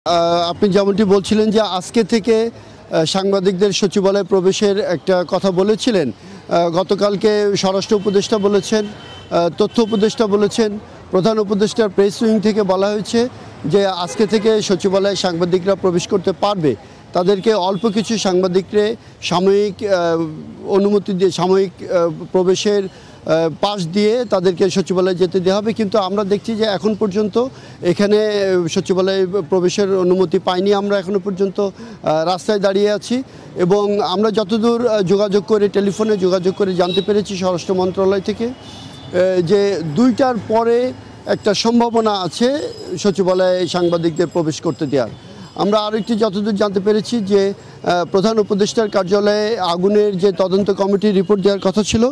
আপনি যেমনটি বলছিলেন যে আজকে থেকে সাংবাদিকদের সচিবালয়ে প্রবেশের একটা কথা বলেছিলেন। গতকালকে স্বরাষ্ট্র উপদেষ্টা বলেছেন, তথ্য উপদেষ্টা বলেছেন, প্রধান উপদেষ্টার প্রেস উইং থেকে বলা হয়েছে যে আজকে থেকে সচিবালয়ে সাংবাদিকরা প্রবেশ করতে পারবে। তাদেরকে অল্প কিছু সাংবাদিকরে সাময়িক অনুমতি দিয়ে সাময়িক প্রবেশের পাস দিয়ে তাদেরকে সচিবালয়ে যেতে দেওয়া হবে। কিন্তু আমরা দেখছি যে এখন পর্যন্ত এখানে সচিবালয়ে প্রবেশের অনুমতি পাইনি। আমরা এখনও পর্যন্ত রাস্তায় দাঁড়িয়ে আছি এবং আমরা যতদূর যোগাযোগ করে টেলিফোনে যোগাযোগ করে জানতে পেরেছি স্বরাষ্ট্র মন্ত্রণালয় থেকে যে 2টার পরে একটা সম্ভাবনা আছে সচিবালয়ে সাংবাদিকদের প্রবেশ করতে দেওয়ার। আমরা আরেকটি যতদূর জানতে পেরেছি যে প্রধান উপদেষ্টার কার্যালয়ে আগুনের যে তদন্ত কমিটির রিপোর্ট দেওয়ার কথা ছিল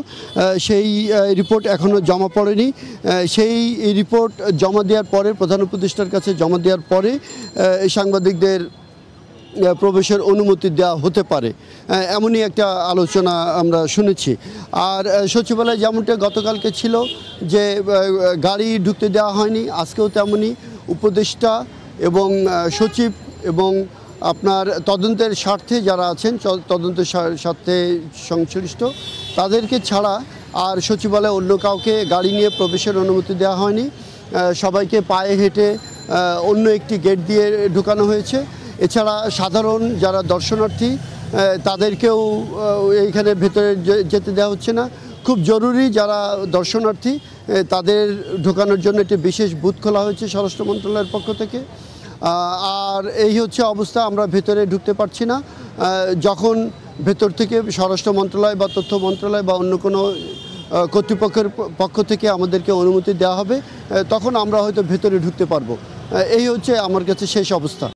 সেই রিপোর্ট এখনও জমা পড়েনি। সেই রিপোর্ট জমা দেওয়ার পরে প্রধান উপদেষ্টার কাছে জমা দেওয়ার পরে সাংবাদিকদের প্রবেশের অনুমতি দেওয়া হতে পারে, এমনই একটা আলোচনা আমরা শুনেছি। আর সচিবালয় যেমনটা গতকালকে ছিল যে গাড়ি ঢুকতে দেওয়া হয়নি, আজকেও তেমনই উপদেষ্টা এবং সচিব এবং আপনার তদন্তের স্বার্থে যারা আছেন, তদন্তের স্বার্থে সংশ্লিষ্ট তাদেরকে ছাড়া আর সচিবালয়ে অন্য কাউকে গাড়ি নিয়ে প্রবেশের অনুমতি দেওয়া হয়নি। সবাইকে পায়ে হেঁটে অন্য একটি গেট দিয়ে ঢুকানো হয়েছে। এছাড়া সাধারণ যারা দর্শনার্থী তাদেরকেও এইখানে ভেতরে যেতে দেওয়া হচ্ছে না। খুব জরুরি যারা দর্শনার্থী তাদের ঢোকানোর জন্য একটি বিশেষ বুথ খোলা হয়েছে স্বরাষ্ট্র মন্ত্রণালয়ের পক্ষ থেকে। আর এই হচ্ছে অবস্থা, আমরা ভেতরে ঢুকতে পারছি না। যখন ভেতর থেকে স্বরাষ্ট্র মন্ত্রণালয় বা তথ্য মন্ত্রণালয় বা অন্য কোনো কর্তৃপক্ষের পক্ষ থেকে আমাদেরকে অনুমতি দেওয়া হবে তখন আমরা হয়তো ভেতরে ঢুকতে পারবো। এই হচ্ছে আমার কাছে শেষ অবস্থা।